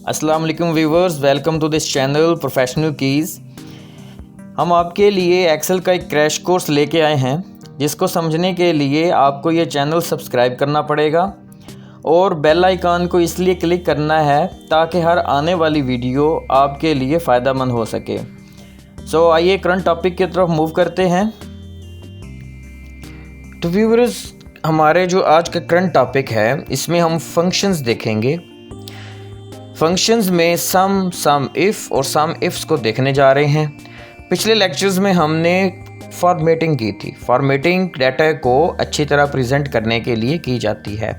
अस्सलाम वालेकुम viewers, welcome to this channel professional keys. हम आपके लिए एक्सेल का एक क्रैश कोर्स लेके आए हैं, जिसको समझने के लिए आपको ये चैनल सब्सक्राइब करना पड़ेगा और बेल आइकन को इसलिए क्लिक करना है ताकि हर आने वाली वीडियो आपके लिए फ़ायदा मंद हो सके। सो आइए करंट टॉपिक की तरफ मूव करते हैं। तो व्यूवर्स, हमारे जो आज का करंट टॉपिक है इसमें हम फंक्शंस देखेंगे। फंक्शंस में सम इफ़ और सम इफ्स को देखने जा रहे हैं। पिछले लेक्चर्स में हमने फॉर्मेटिंग की थी। फॉर्मेटिंग डाटा को अच्छी तरह प्रेजेंट करने के लिए की जाती है,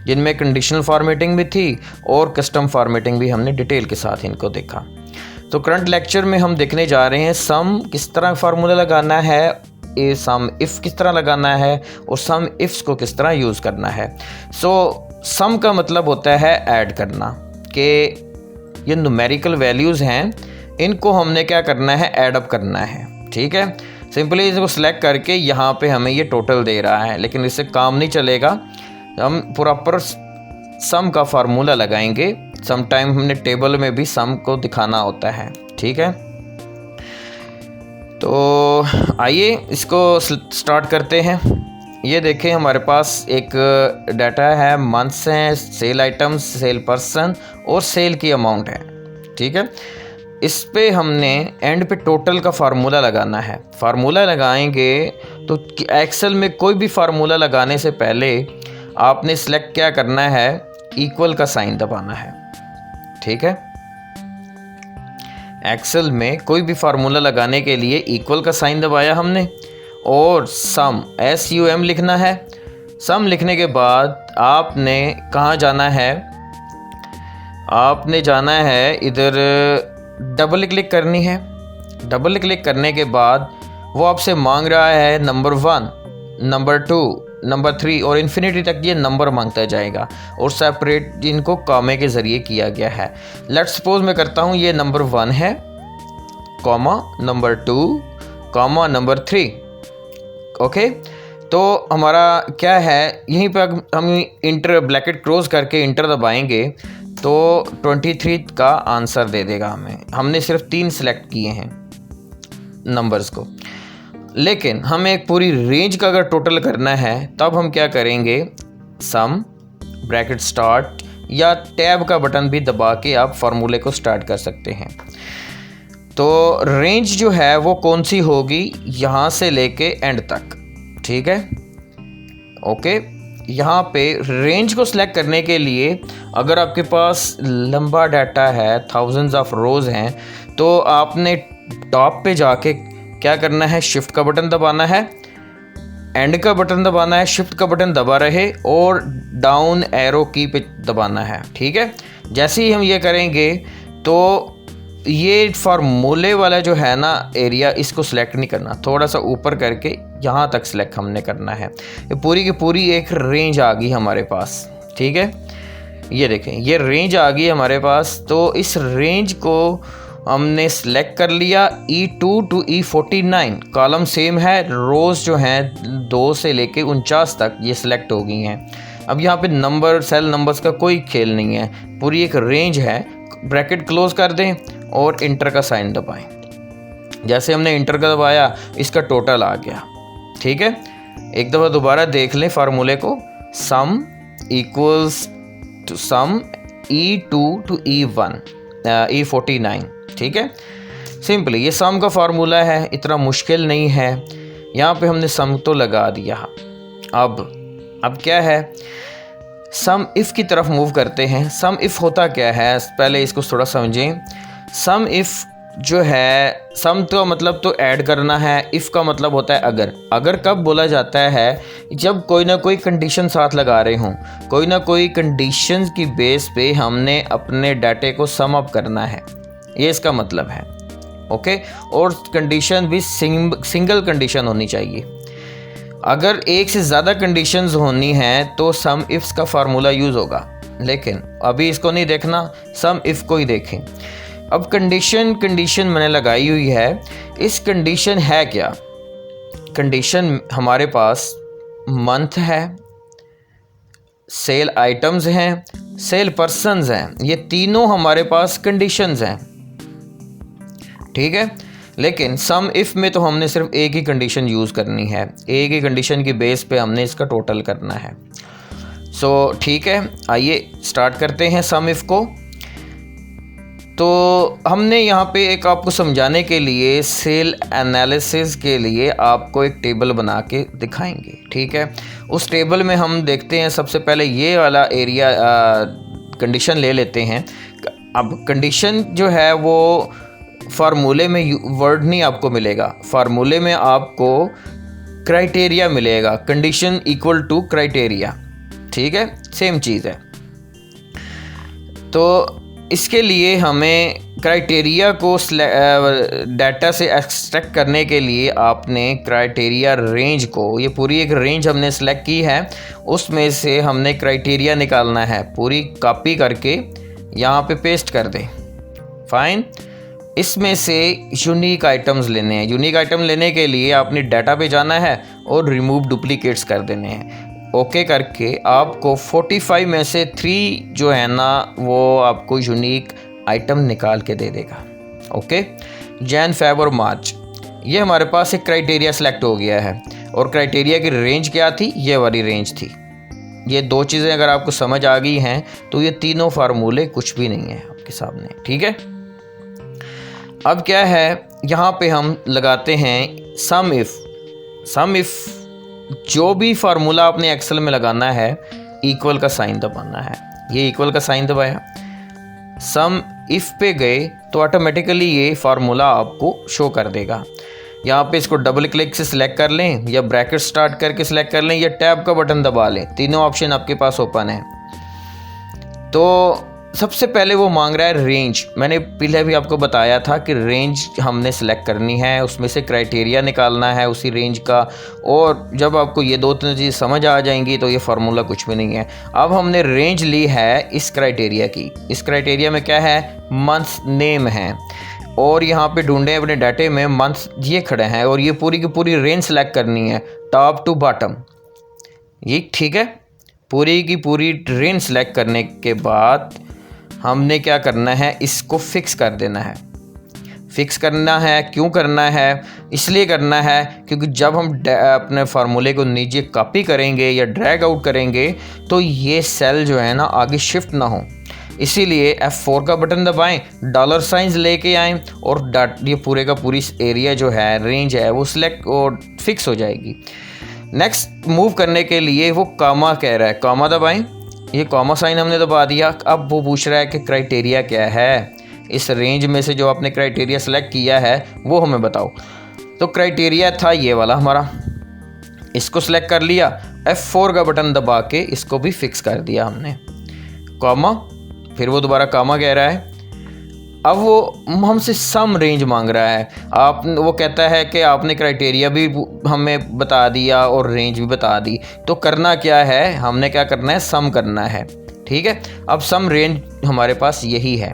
जिनमें कंडीशनल फॉर्मेटिंग भी थी और कस्टम फॉर्मेटिंग भी हमने डिटेल के साथ इनको देखा। तो करंट लेक्चर में हम देखने जा रहे हैं सम किस तरह फार्मूला लगाना है, ए सम इफ़ किस तरह लगाना है और सम इफ्स को किस तरह यूज़ करना है। सम का मतलब होता है ऐड करना, कि ये न्यूमेरिकल वैल्यूज़ हैं, इनको हमने क्या करना है, ऐड अप करना है। ठीक है, सिंपली इसको सिलेक्ट करके यहाँ पे हमें ये टोटल दे रहा है, लेकिन इससे काम नहीं चलेगा। हम प्रॉपर सम का फार्मूला लगाएंगे। सम टाइम हमने टेबल में भी सम को दिखाना होता है। ठीक है, तो आइए इसको स्टार्ट करते हैं। ये देखें, हमारे पास एक डाटा है, मंथ्स हैं, सेल आइटम्स, सेल पर्सन और सेल की अमाउंट है। ठीक है, इस पे हमने एंड पे टोटल का फार्मूला लगाना है। फार्मूला लगाएंगे तो एक्सेल में कोई भी फार्मूला लगाने से पहले आपने सेलेक्ट क्या करना है, इक्वल का साइन दबाना है। ठीक है, एक्सेल में कोई भी फार्मूला लगाने के लिए इक्वल का साइन दबाया हमने और सम SUM लिखना है। सम लिखने के बाद आपने कहाँ जाना है, आपने जाना है इधर, डबल क्लिक करनी है। डबल क्लिक करने के बाद वो आपसे मांग रहा है नंबर 1, नंबर 2, नंबर 3 और इन्फिनिटी तक ये नंबर मांगता जाएगा और सेपरेट इनको कॉमे के ज़रिए किया गया है। लेट्स सपोज मैं करता हूँ ये नंबर 1 है, comma number 2, comma number 3। Okay, तो हमारा क्या है, यहीं पर हम इंटर ब्रैकेट क्लोज करके इंटर दबाएंगे तो 23 का आंसर दे देगा हमें। हमने सिर्फ 3 सेलेक्ट किए हैं नंबर्स को, लेकिन हमें एक पूरी रेंज का अगर टोटल करना है तब हम क्या करेंगे, सम ब्रैकेट स्टार्ट या टैब का बटन भी दबा के आप फार्मूले को स्टार्ट कर सकते हैं। तो रेंज जो है वो कौन सी होगी, यहाँ से लेके एंड तक। ठीक है, ओके, यहाँ पे रेंज को सिलेक्ट करने के लिए अगर आपके पास लंबा डाटा है, थाउजेंड्स ऑफ रोज हैं, तो आपने टॉप पे जाके क्या करना है, शिफ्ट का बटन दबाना है, एंड का बटन दबाना है, शिफ्ट का बटन दबा रहे और डाउन एरो की पे दबाना है। ठीक है, जैसे ही हम ये करेंगे तो ये फार्मूले वाला जो है ना एरिया, इसको सिलेक्ट नहीं करना, थोड़ा सा ऊपर करके यहाँ तक सिलेक्ट हमने करना है। ये पूरी की पूरी एक रेंज आ गई हमारे पास। ठीक है, ये देखें, ये रेंज आ गई हमारे पास। तो इस रेंज को हमने सिलेक्ट कर लिया। E2 to E49 column same है, रोज़ जो हैं 2 से लेके 49 तक ये सिलेक्ट हो गई हैं। अब यहाँ पे नंबर, सेल नंबर्स का कोई खेल नहीं है, पूरी एक रेंज है। ब्रैकेट क्लोज कर दें और इंटर का साइन दबाएं। जैसे हमने इंटर का दबाया, इसका टोटल आ गया। ठीक है, एक दफ़ा दोबारा देख लें फार्मूले को, sum equals to sum E2 to E49। ठीक है, सिंपली ये सम का फार्मूला है, इतना मुश्किल नहीं है। यहाँ पे हमने सम तो लगा दिया। अब क्या है, सम इफ़ की तरफ मूव करते हैं। सम इफ़ होता क्या है, पहले इसको थोड़ा समझें। सम इफ़ जो है, सम तो मतलब तो ऐड करना है, इफ़ का मतलब होता है अगर। अगर कब बोला जाता है, जब कोई ना कोई कंडीशन साथ लगा रहे हों, कोई ना कोई कंडीशन की बेस पे हमने अपने डाटे को सम अप करना है, ये इसका मतलब है। ओके, और कंडीशन भी सिंगल कंडीशन होनी चाहिए। अगर एक से ज़्यादा कंडीशंस होनी हैं तो सम इफ्स का फार्मूला यूज़ होगा, लेकिन अभी इसको नहीं देखना, सम इफ़ को ही देखें। अब कंडीशन मैंने लगाई हुई है। इस कंडीशन है क्या, कंडीशन हमारे पास मंथ है, सेल आइटम्स हैं, सेल पर्सन्स हैं, ये तीनों हमारे पास कंडीशंस हैं, ठीक है। लेकिन सम इफ़ में तो हमने सिर्फ एक ही कंडीशन यूज़ करनी है, एक ही कंडीशन की बेस पे हमने इसका टोटल करना है। सो ठीक है, आइए स्टार्ट करते हैं सम इफ़ को। तो हमने यहाँ पे एक आपको समझाने के लिए सेल एनालिसिस के लिए आपको एक टेबल बना के दिखाएंगे, ठीक है। उस टेबल में हम देखते हैं, सबसे पहले ये वाला एरिया कंडीशन ले लेते हैं। अब कंडीशन जो है वो फार्मूले में वर्ड नहीं आपको मिलेगा, फार्मूले में आपको क्राइटेरिया मिलेगा, कंडीशन इक्वल टू क्राइटेरिया, ठीक है, सेम चीज़ है। तो इसके लिए हमें क्राइटेरिया को डाटा से एक्सट्रैक्ट करने के लिए आपने क्राइटेरिया रेंज को, ये पूरी एक रेंज हमने सेलेक्ट की है, उसमें से हमने क्राइटेरिया निकालना है। पूरी कॉपी करके यहाँ पे पेस्ट कर दें, फाइन। इसमें से यूनिक आइटम्स लेने हैं। यूनिक आइटम लेने के लिए आपने डाटा पे जाना है और रिमूव डुप्लीकेट्स कर देने हैं। ओके करके आपको 45 में से 3 जो है ना वो आपको यूनिक आइटम निकाल के दे देगा। ओके, जैन, फेब और मार्च, ये हमारे पास एक क्राइटेरिया सेलेक्ट हो गया है। और क्राइटेरिया की रेंज क्या थी? ये वाली रेंज थी। ये 2 चीज़ें अगर आपको समझ आ गई हैं तो ये तीनों फार्मूले कुछ भी नहीं है आपके सामने, ठीक है। अब क्या है, यहाँ पे हम लगाते हैं सम इफ़। सम इफ़ जो भी फार्मूला आपने एक्सेल में लगाना है, इक्वल का साइन दबाना है। ये इक्वल का साइन दबाया, सम इफ़ पे गए तो ऑटोमेटिकली ये फार्मूला आपको शो कर देगा। यहाँ पे इसको डबल क्लिक से सिलेक्ट कर लें या ब्रैकेट स्टार्ट करके सिलेक्ट कर लें या टैब का बटन दबा लें, तीनों ऑप्शन आपके पास ओपन है। तो सबसे पहले वो मांग रहा है रेंज। मैंने पहले भी आपको बताया था कि रेंज हमने सेलेक्ट करनी है, उसमें से क्राइटेरिया निकालना है उसी रेंज का। और जब आपको ये 2-3 चीज़ समझ आ जाएंगी तो ये फार्मूला कुछ भी नहीं है। अब हमने रेंज ली है इस क्राइटेरिया की। इस क्राइटेरिया में क्या है? मंथ नेम है। और यहाँ पे ढूंढे अपने डाटे में मंथ ये खड़े हैं और ये पूरी की पूरी रेंज सेलेक्ट करनी है, टॉप टू बॉटम, ये ठीक है। पूरी की पूरी रेंज सेलेक्ट करने के बाद हमने क्या करना है, इसको फिक्स कर देना है। फिक्स करना है, क्यों करना है? इसलिए करना है क्योंकि जब हम अपने फार्मूले को नीचे कॉपी करेंगे या ड्रैग आउट करेंगे तो ये सेल जो है ना आगे शिफ्ट ना हो। इसीलिए F4 का बटन दबाएं, डॉलर साइंस लेके आएँ और ये पूरे का पूरी एरिया जो है, रेंज है, वो सिलेक्ट और फिक्स हो जाएगी। नेक्स्ट मूव करने के लिए वो कामा कह रहा है, कामा दबाएं। ये कॉमा साइन हमने दबा दिया। अब वो पूछ रहा है कि क्राइटेरिया क्या है, इस रेंज में से जो आपने क्राइटेरिया सेलेक्ट किया है वो हमें बताओ। तो क्राइटेरिया था ये वाला हमारा, इसको सेलेक्ट कर लिया, F4 का बटन दबा के इसको भी फिक्स कर दिया हमने, कॉमा। फिर वो दोबारा कॉमा कह रहा है। अब वो हमसे सम रेंज मांग रहा है। वो कहता है कि आपने क्राइटेरिया भी हमें बता दिया और रेंज भी बता दी, तो करना क्या है, हमने क्या करना है, सम करना है, ठीक है। अब सम रेंज हमारे पास यही है,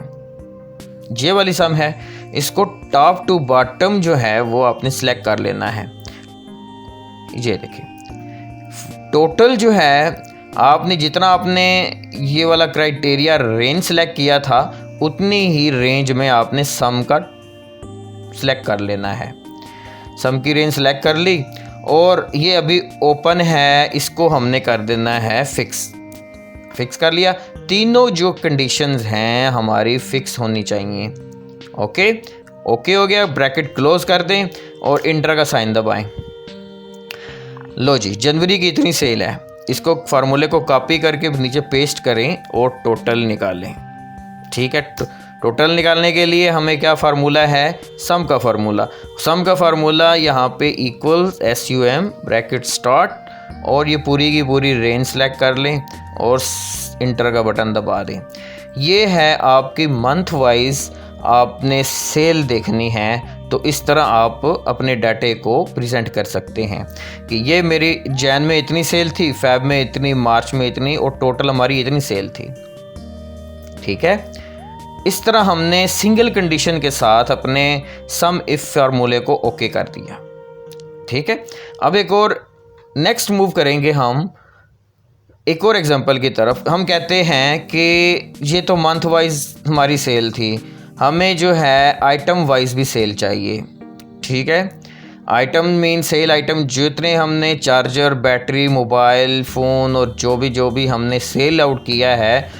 ये वाली सम है। इसको टॉप टू बॉटम जो है वो आपने सेलेक्ट कर लेना है। ये देखिए टोटल जो है, आपने जितना आपने ये वाला क्राइटेरिया रेंज सेलेक्ट किया था उतनी ही रेंज में आपने सम का सिलेक्ट कर लेना है। सम की रेंज सेलेक्ट कर ली और ये अभी ओपन है, इसको हमने कर देना है फिक्स। फिक्स कर लिया, तीनों जो कंडीशंस हैं हमारी फिक्स होनी चाहिए। ओके, ओके हो गया, ब्रैकेट क्लोज कर दें और इंटर का साइन दबाएं। लो जी, जनवरी की इतनी सेल है, इसको फार्मूले को कॉपी करके नीचे पेस्ट करें और टोटल निकालें, ठीक है। टोटल निकालने के लिए हमें क्या फार्मूला है, सम का फार्मूला। सम का फार्मूला यहाँ पे इक्वल SUM ब्रैकेट स्टार्ट और ये पूरी की पूरी रेंज सेलेक्ट कर लें और इंटर का बटन दबा दें। ये है आपकी मंथ वाइज आपने सेल देखनी है, तो इस तरह आप अपने डाटे को प्रेजेंट कर सकते हैं कि ये मेरी जैन में इतनी सेल थी, फेब में इतनी, मार्च में इतनी और टोटल हमारी इतनी सेल थी, ठीक है। इस तरह हमने सिंगल कंडीशन के साथ अपने सम इफ फार्मूले को ओके कर दिया, ठीक है। अब एक और नेक्स्ट मूव करेंगे हम एक और एग्जांपल की तरफ हम कहते हैं कि ये तो मंथ वाइज हमारी सेल थी, हमें जो है आइटम वाइज भी सेल चाहिए। ठीक है, आइटम मीन सेल आइटम, जितने हमने चार्जर, बैटरी, मोबाइल फ़ोन और जो भी हमने सेल आउट किया है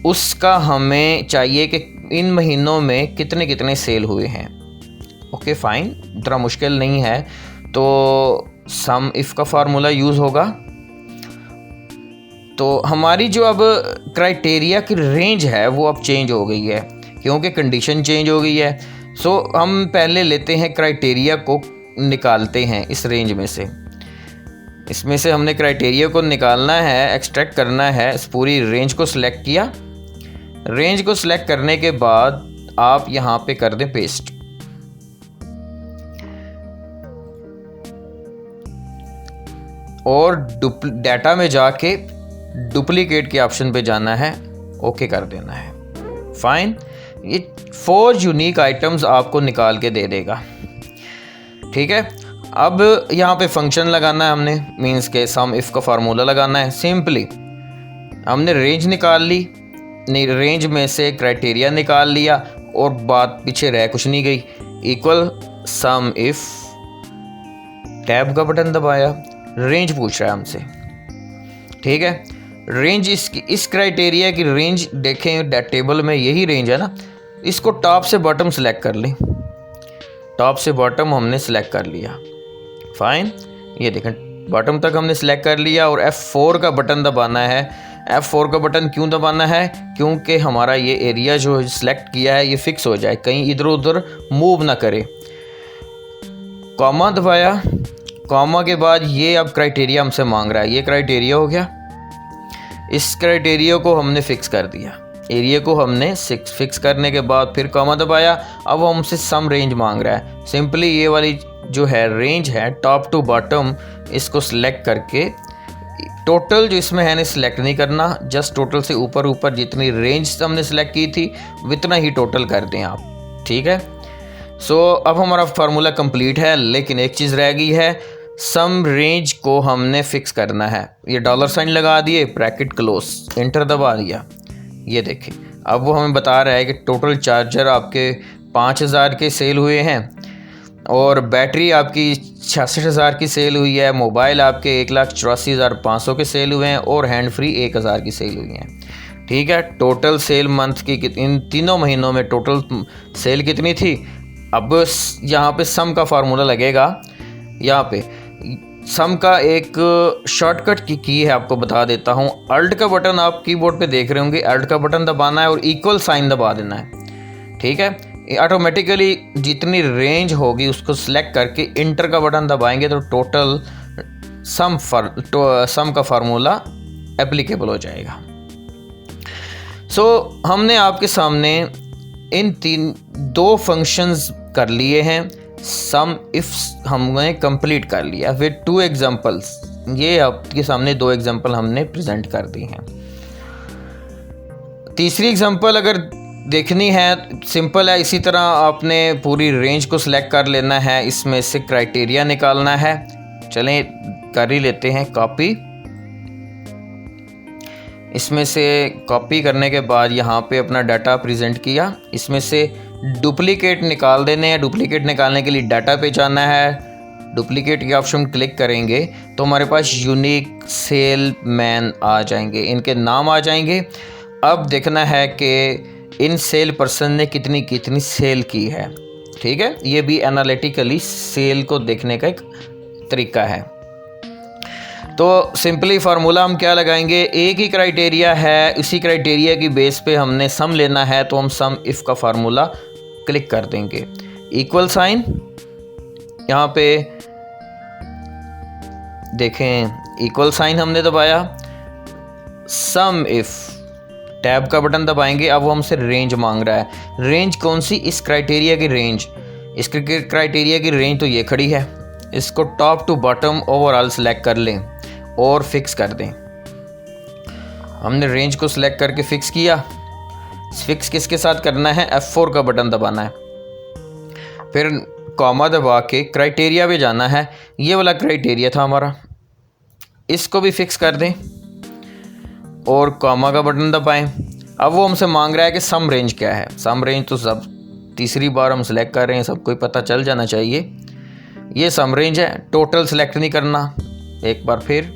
उसका हमें चाहिए कि इन महीनों में कितने कितने सेल हुए हैं। ओके फाइन, इतना मुश्किल नहीं है। तो सम इफ़ का फार्मूला यूज़ होगा। तो हमारी जो अब क्राइटेरिया की रेंज है वो अब चेंज हो गई है क्योंकि कंडीशन चेंज हो गई है। सो हम पहले लेते हैं क्राइटेरिया को निकालते हैं इस रेंज में से। इसमें से हमने क्राइटेरिया को निकालना है, एक्सट्रैक्ट करना है। इस पूरी रेंज को सिलेक्ट किया। रेंज को सिलेक्ट करने के बाद आप यहाँ पे कर दें पेस्ट। और डाटा में जाके डुप्लीकेट के ऑप्शन पे जाना है, ओके कर देना है। फाइन, ये 4 यूनिक आइटम्स आपको निकाल के दे देगा। ठीक है, अब यहाँ पे फंक्शन लगाना है हमने, मीन्स के सम इफ़ का फार्मूला लगाना है। सिंपली हमने रेंज निकाल ली, नहीं रेंज में से क्राइटेरिया निकाल लिया और बात पीछे रह कुछ नहीं गई। इक्वल सम इफ़, टैब का बटन दबाया, रेंज पूछ रहा है हमसे। ठीक है, रेंज इस क्राइटेरिया की रेंज देखें, टेबल में यही रेंज है ना। इसको टॉप से बॉटम सेलेक्ट कर लें। टॉप से बॉटम हमने सेलेक्ट कर लिया। फाइन, ये देखें बॉटम तक हमने सेलेक्ट कर लिया और F4 का बटन दबाना है। F4 का बटन क्यों दबाना है? क्योंकि हमारा ये एरिया जो सिलेक्ट किया है ये फिक्स हो जाए, कहीं इधर उधर मूव ना करे। कॉमा दबाया, कॉमा के बाद ये अब क्राइटेरिया हमसे मांग रहा है, ये क्राइटेरिया हो गया। इस क्राइटेरिया को हमने फिक्स कर दिया, एरिया को हमने फिक्स करने के बाद फिर कॉमा दबाया। अब हमसे सम रेंज मांग रहा है। सिंपली ये वाली जो है रेंज है टॉप टू बॉटम, इसको सिलेक्ट करके टोटल जो इसमें है ना सिलेक्ट नहीं करना, जस्ट टोटल से ऊपर ऊपर जितनी रेंज हमने सेलेक्ट की थी उतना ही टोटल कर दें आप। ठीक है, सो अब हमारा फार्मूला कंप्लीट है, लेकिन एक चीज़ रह गई है, सम रेंज को हमने फिक्स करना है। ये डॉलर साइन लगा दिए, ब्रैकेट क्लोज, एंटर दबा दिया। ये देखें अब वो हमें बता रहा है कि टोटल चार्जर आपके 5000 के सेल हुए हैं और बैटरी आपकी 66,000 की सेल हुई है, मोबाइल आपके 1,84,500 के सेल हुए हैं और हैंड फ्री 1,000 की सेल हुई हैं। ठीक है, टोटल सेल मंथ की इन तीनों महीनों में टोटल सेल कितनी थी? अब यहाँ पे सम का फार्मूला लगेगा। यहाँ पे सम का एक शॉर्टकट की है, आपको बता देता हूँ। अल्ट का बटन आप कीबोर्ड पे देख रहे होंगे, अल्ट का बटन दबाना है और इक्वल साइन दबा देना है। ठीक है, ऑटोमेटिकली जितनी रेंज होगी उसको सिलेक्ट करके इंटर का बटन दबाएंगे तो टोटल सम का फार्मूला एप्लीकेबल हो जाएगा। सो हमने आपके सामने इन 2 फंक्शंस कर लिए हैं। सम इफ हमने कंप्लीट कर लिया। फिर 2 एग्जांपल्स, ये आपके सामने 2 एग्जांपल हमने प्रेजेंट कर दी हैं। तीसरी एग्जांपल अगर देखनी है, सिंपल है, इसी तरह आपने पूरी रेंज को सिलेक्ट कर लेना है, इसमें से क्राइटेरिया निकालना है। चलें कर ही लेते हैं कॉपी। इसमें से कॉपी करने के बाद यहाँ पे अपना डाटा प्रेजेंट किया, इसमें से डुप्लीकेट निकाल देने हैं। डुप्लीकेट निकालने के लिए डाटा पे जाना है, डुप्लीकेट के ऑप्शन क्लिक करेंगे तो हमारे पास यूनिक सेल मैन आ जाएंगे, इनके नाम आ जाएंगे। अब देखना है कि इन सेल पर्सन ने कितनी कितनी सेल की है। ठीक है, ये भी एनालिटिकली सेल को देखने का एक तरीका है। तो सिंपली फार्मूला हम क्या लगाएंगे, एक ही क्राइटेरिया है, इसी क्राइटेरिया की बेस पे हमने सम लेना है, तो हम सम इफ़ का फार्मूला क्लिक कर देंगे। इक्वल साइन, यहाँ पे देखें इक्वल साइन हमने दबाया, सम इफ़, टैब का बटन दबाएंगे। अब वो हमसे रेंज मांग रहा है। रेंज कौन सी? इस क्राइटेरिया की रेंज। इस क्राइटेरिया की रेंज तो ये खड़ी है। इसको top to bottom overall select कर लें और फिक्स कर दें। हमने रेंज को सिलेक्ट करके फिक्स किया। फिक्स किसके साथ करना है? F4 का बटन दबाना है, फिर कॉमा दबा के क्राइटेरिया पे जाना है। ये वाला क्राइटेरिया था हमारा, इसको भी फिक्स कर दें। और कॉमा का बटन दबाएं। अब वो हमसे मांग रहा है कि सम रेंज क्या है। सम रेंज तो सब तीसरी बार हम सेलेक्ट कर रहे हैं, सबको पता चल जाना चाहिए। ये सम रेंज है, टोटल सेलेक्ट नहीं करना एक बार फिर,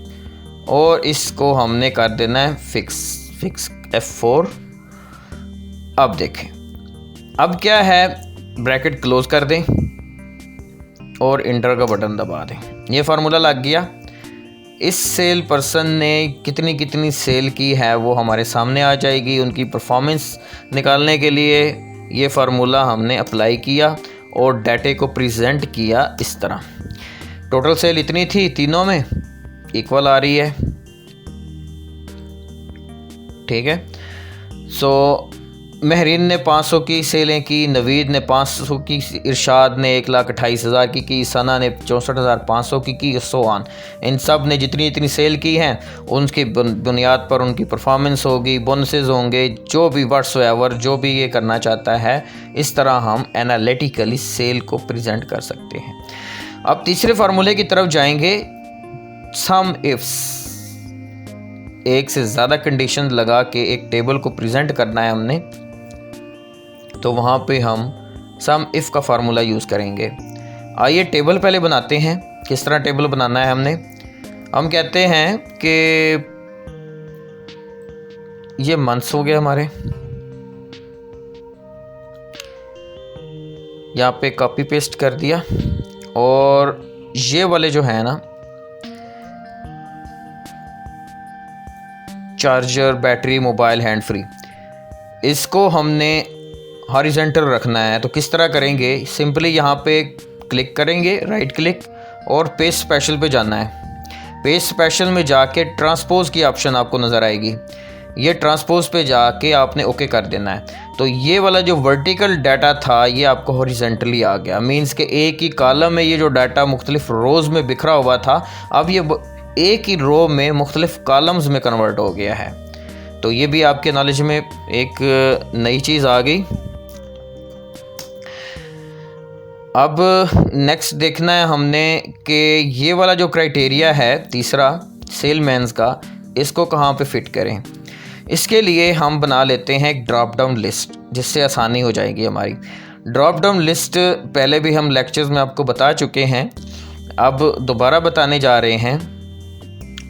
और इसको हमने कर देना है फिक्स F4। अब देखें अब क्या है, ब्रैकेट क्लोज कर दें और इंटर का बटन दबा दें। ये फार्मूला लग गया। इस सेल पर्सन ने कितनी सेल की है वो हमारे सामने आ जाएगी। उनकी परफॉर्मेंस निकालने के लिए ये फार्मूला हमने अप्लाई किया और डाटे को प्रेजेंट किया इस तरह। टोटल सेल इतनी थी, तीनों में इक्वल आ रही है, ठीक है। सो महरीन ने 500 की सेलें की, नवीद ने 500 की, इरशाद ने 1,28,000 की, सना ने 64,500 की सो ऑन। इन सब ने जितनी सेल की हैं उनकी बुनियाद पर उनकी परफॉर्मेंस होगी, बोनसेस होंगे, जो भी व्हाट्सएवर जो भी ये करना चाहता है। इस तरह हम एनालिटिकली सेल को प्रेजेंट कर सकते हैं। अब तीसरे फार्मूले की तरफ जाएंगे, सम इफ्स। एक से ज़्यादा कंडीशन लगा के एक टेबल को प्रेजेंट करना है हमने, तो वहाँ पे हम सम इफ़ का फार्मूला यूज़ करेंगे। आइए टेबल पहले बनाते हैं। किस तरह टेबल बनाना है हमने, हम कहते हैं कि ये मंथ्स हो गए हमारे, यहाँ पे कॉपी पेस्ट कर दिया, और ये वाले जो है ना charger, battery, mobile, hand free, इसको हमने हॉरिजॉन्टल रखना है। तो किस तरह करेंगे, सिंपली यहाँ पे क्लिक करेंगे, राइट क्लिक, और पेज स्पेशल पे जाना है। पेज स्पेशल में जाके ट्रांसपोज की ऑप्शन आपको नज़र आएगी, ये ट्रांसपोज पे जाके आपने ओके कर देना है। तो ये वाला जो वर्टिकल डाटा था ये आपको हॉरिजॉन्टली आ गया। मीन्स के एक ही कॉलम में ये जो डाटा मुख्तलिफ रोज़ में बिखरा हुआ था, अब ये एक ही रो में मुख्तलिफ कॉलम्स में कन्वर्ट हो गया है। तो ये भी आपके नॉलेज में एक नई चीज़ आ गई। अब नेक्स्ट देखना है हमने कि ये वाला जो क्राइटेरिया है तीसरा सेलमैन्स का, इसको कहाँ पे फिट करें। इसके लिए हम बना लेते हैं एक ड्रॉप डाउन लिस्ट, जिससे आसानी हो जाएगी हमारी। ड्रॉप डाउन लिस्ट पहले भी हम लेक्चर्स में आपको बता चुके हैं, अब दोबारा बताने जा रहे हैं।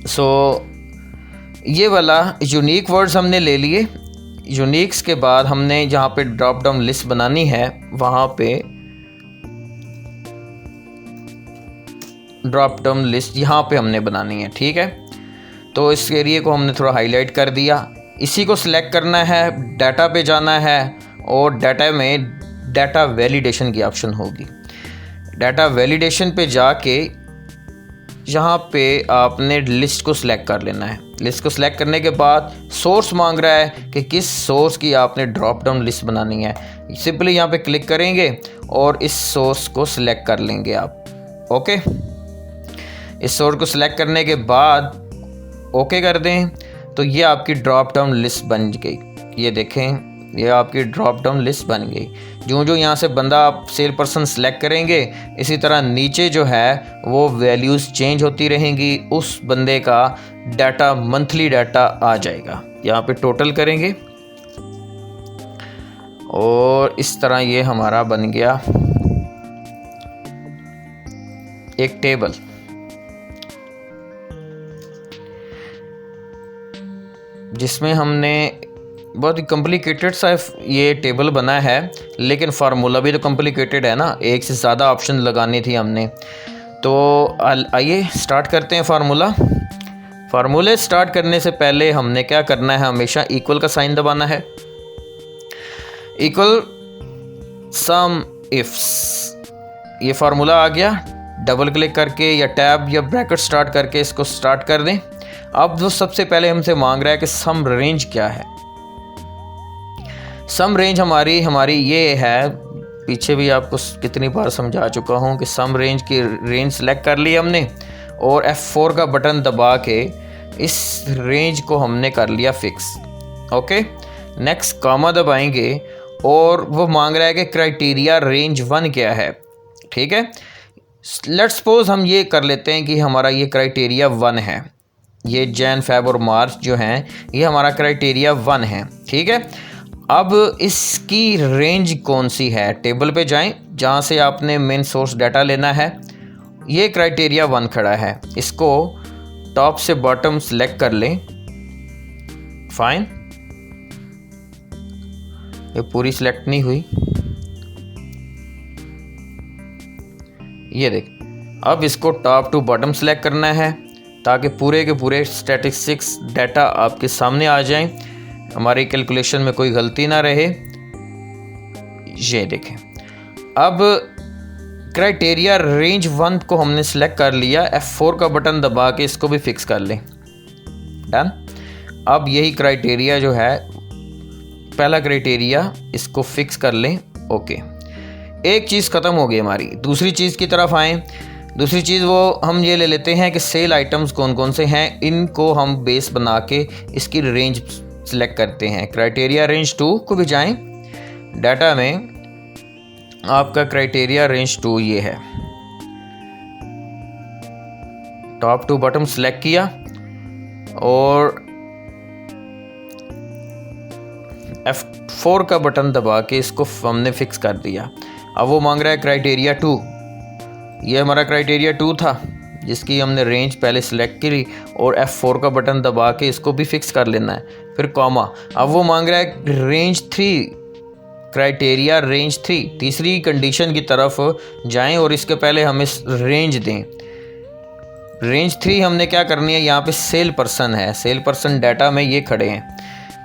सो ये वाला यूनिक वर्ड्स हमने ले लिए। यूनिक्स के बाद हमने जहाँ पे ड्रॉप डाउन लिस्ट बनानी है वहाँ पे ड्रॉप डाउन लिस्ट यहाँ पे हमने बनानी है, ठीक है। तो इस एरिए को हमने थोड़ा हाईलाइट कर दिया। इसी को सिलेक्ट करना है, डाटा पे जाना है, और डाटा में डाटा वैलिडेशन की ऑप्शन होगी। डाटा वैलिडेशन पे जाके यहाँ पे आपने लिस्ट को सिलेक्ट कर लेना है। लिस्ट को सिलेक्ट करने के बाद सोर्स मांग रहा है कि किस सोर्स की आपने ड्रॉप डाउन लिस्ट बनानी है। सिंपली यहाँ पे क्लिक करेंगे और इस सोर्स को सिलेक्ट कर लेंगे आप, ओके। इस सोर्स को सिलेक्ट करने के बाद ओके कर दें, तो ये आपकी ड्रॉप डाउन लिस्ट बन गई। ये देखें, ये आपकी ड्रॉप डाउन लिस्ट बन गई। जो यहाँ से बंदा आप सेल पर्सन सेलेक्ट करेंगे, इसी तरह नीचे जो है वो वैल्यूज़ चेंज होती रहेंगी। उस बंदे का डाटा, मंथली डाटा आ जाएगा। यहाँ पे टोटल करेंगे और इस तरह ये हमारा बन गया एक टेबल। जिसमें हमने बहुत ही कॉम्प्लिकेटेड सा ये टेबल बना है, लेकिन फार्मूला भी तो कॉम्प्लिकेटेड है ना, एक से ज़्यादा ऑप्शन लगानी थी हमने। तो आइए स्टार्ट करते हैं फार्मूला। फार्मूले स्टार्ट करने से पहले हमने क्या करना है, हमेशा इक्वल का साइन दबाना है। इक्वल सम इफ्स, ये फार्मूला आ गया। डबल क्लिक करके या टैब या ब्रैकेट स्टार्ट करके इसको स्टार्ट कर दें। अब जो सबसे पहले हमसे मांग रहा है कि सम रेंज क्या है। सम रेंज हमारी ये है, पीछे भी आपको कितनी बार समझा चुका हूँ कि सम रेंज की रेंज सेलेक्ट कर ली हमने और F4 का बटन दबा के इस रेंज को हमने कर लिया फिक्स, ओके। नेक्स्ट कॉमा दबाएंगे और वो मांग रहा है कि क्राइटेरिया रेंज 1 क्या है, ठीक है। लेट्स सपोज हम ये कर लेते हैं कि हमारा ये क्राइटेरिया 1 है, ये जैन, फेब और मार्च जो हैं ये हमारा क्राइटेरिया 1 है। ठीक है, अब इसकी रेंज कौन सी है, टेबल पे जाएं जहाँ से आपने मेन सोर्स डाटा लेना है। ये क्राइटेरिया 1 खड़ा है, इसको टॉप से बॉटम सेलेक्ट कर लें। फाइन, ये पूरी सिलेक्ट नहीं हुई, ये देख। अब इसको टॉप टू बॉटम सेलेक्ट करना है ताकि पूरे के पूरे स्टैटिस्टिक्स डाटा आपके सामने आ जाएं, हमारी कैलकुलेशन में कोई गलती ना रहे। ये देखें, अब क्राइटेरिया रेंज 1 को हमने सेलेक्ट कर लिया। F4 का बटन दबा के इसको भी फिक्स कर लें। डन। अब यही क्राइटेरिया जो है, पहला क्राइटेरिया, इसको फिक्स कर लें। ओके, एक चीज़ ख़त्म हो गई हमारी। दूसरी चीज़ की तरफ आएँ। दूसरी चीज़ वो हम ये ले लेते हैं कि सेल आइटम्स कौन कौन से हैं, इनको हम बेस बना के इसकी रेंज सेलेक्ट करते हैं। क्राइटेरिया रेंज 2 को भी जाएं, डाटा में आपका क्राइटेरिया रेंज 2 ये है। टॉप टू बॉटम सेलेक्ट किया और F4 का बटन दबा के इसको हमने फिक्स कर दिया। अब वो मांग रहा है क्राइटेरिया 2। ये हमारा क्राइटेरिया 2 था जिसकी हमने रेंज पहले सेलेक्ट करी और F4 का बटन दबा के इसको भी फिक्स कर लेना है, फिर कॉमा। अब वो मांग रहा है रेंज 3, क्राइटेरिया रेंज 3। तीसरी कंडीशन की तरफ जाएं और इसके पहले हम इस रेंज दें। रेंज 3 हमने क्या करनी है, यहाँ पे सेल पर्सन है, सेल पर्सन डाटा में ये खड़े हैं,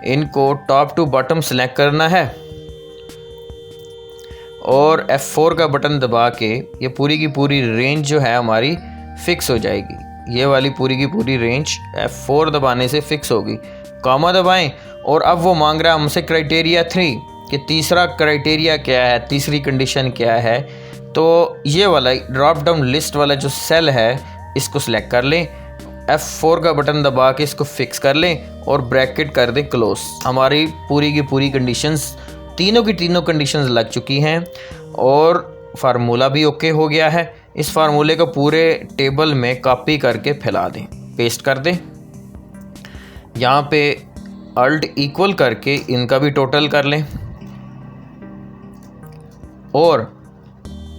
इनको टॉप टू बॉटम सेलेक्ट करना है और F4 का बटन दबा के ये पूरी की पूरी रेंज जो है हमारी फिक्स हो जाएगी। ये वाली पूरी की पूरी रेंज F4 दबाने से फिक्स होगी। कॉमा दबाएं और अब वो मांग रहा है हमसे क्राइटेरिया 3 कि तीसरा क्राइटेरिया क्या है, तीसरी कंडीशन क्या है। तो ये वाला ड्रॉप डाउन लिस्ट वाला जो सेल है इसको सिलेक्ट कर लें, F4 का बटन दबा के इसको फिक्स कर लें और ब्रैकेट कर दें क्लोज। हमारी पूरी की पूरी कंडीशंस, तीनों की तीनों कंडीशंस लग चुकी हैं और फार्मूला भी ओके हो गया है। इस फार्मूले को पूरे टेबल में कॉपी करके फैला दें, पेस्ट कर दें। यहाँ पे अल्ट इक्वल करके इनका भी टोटल कर लें और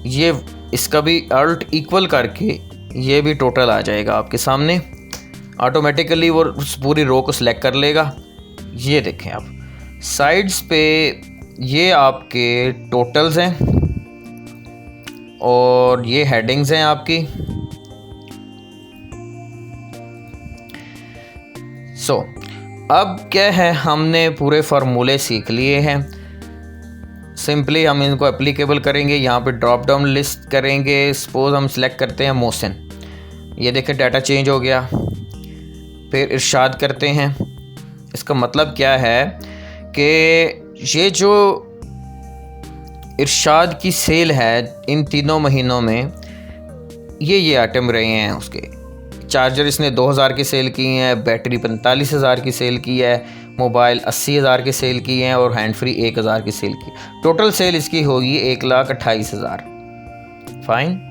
ये इसका भी अल्ट इक्वल करके ये भी टोटल आ जाएगा आपके सामने। ऑटोमेटिकली वो उस पूरी रो को सिलेक्ट कर लेगा। ये देखें आप, साइड्स पे ये आपके टोटल्स हैं और ये हेडिंग्स हैं आपकी। अब क्या है, हमने पूरे फार्मूले सीख लिए हैं। सिंपली हम इनको एप्लीकेबल करेंगे। यहाँ पे ड्रॉप डाउन लिस्ट करेंगे। सपोज हम सिलेक्ट करते हैं मोहसिन, ये देखें डाटा चेंज हो गया। फिर इरशाद करते हैं। इसका मतलब क्या है कि ये जो इरशाद की सेल है इन तीनों महीनों में, ये आइटम रहे हैं उसके। चार्जर इसने 2000 की सेल की हैं, बैटरी 45,000 की सेल की है, मोबाइल 80,000 की सेल की हैं और हैंड फ्री 1000 की सेल की। टोटल सेल इसकी होगी 1,28,000। फाइन।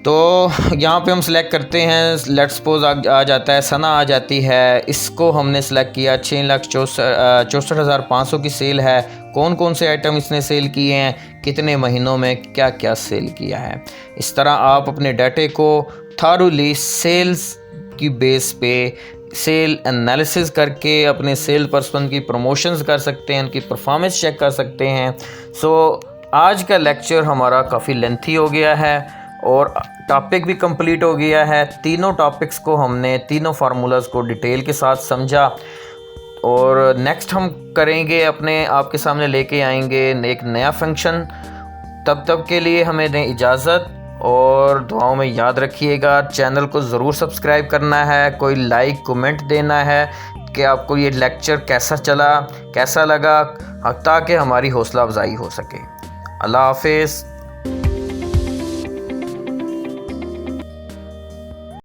तो यहाँ पे हम सिलेक्ट करते हैं, लेट्स सपोज आ जाता है, सना आ जाती है। इसको हमने सेलेक्ट किया, 6,64,500 की सेल है। कौन कौन से आइटम इसने सेल किए हैं, कितने महीनों में क्या क्या सेल किया है। इस तरह आप अपने डाटे को थॉरली सेल्स की बेस पे सेल एनालिसिस करके अपने सेल पर्सन की प्रमोशंस कर सकते हैं, उनकी परफॉर्मेंस चेक कर सकते हैं। आज का लेक्चर हमारा काफ़ी लेंथी हो गया है और टॉपिक भी कंप्लीट हो गया है। तीनों टॉपिक्स को हमने, तीनों फार्मूलाज को डिटेल के साथ समझा और नेक्स्ट हम करेंगे, अपने आपके सामने लेके आएंगे एक नया फंक्शन। तब के लिए हमें दें इजाज़त और दुआओं में याद रखिएगा। चैनल को ज़रूर सब्सक्राइब करना है, कोई लाइक कमेंट देना है कि आपको ये लेक्चर कैसा चला, कैसा लगा, ताकि हमारी हौसला अफजाई हो सके। अल्लाह हाफिज़।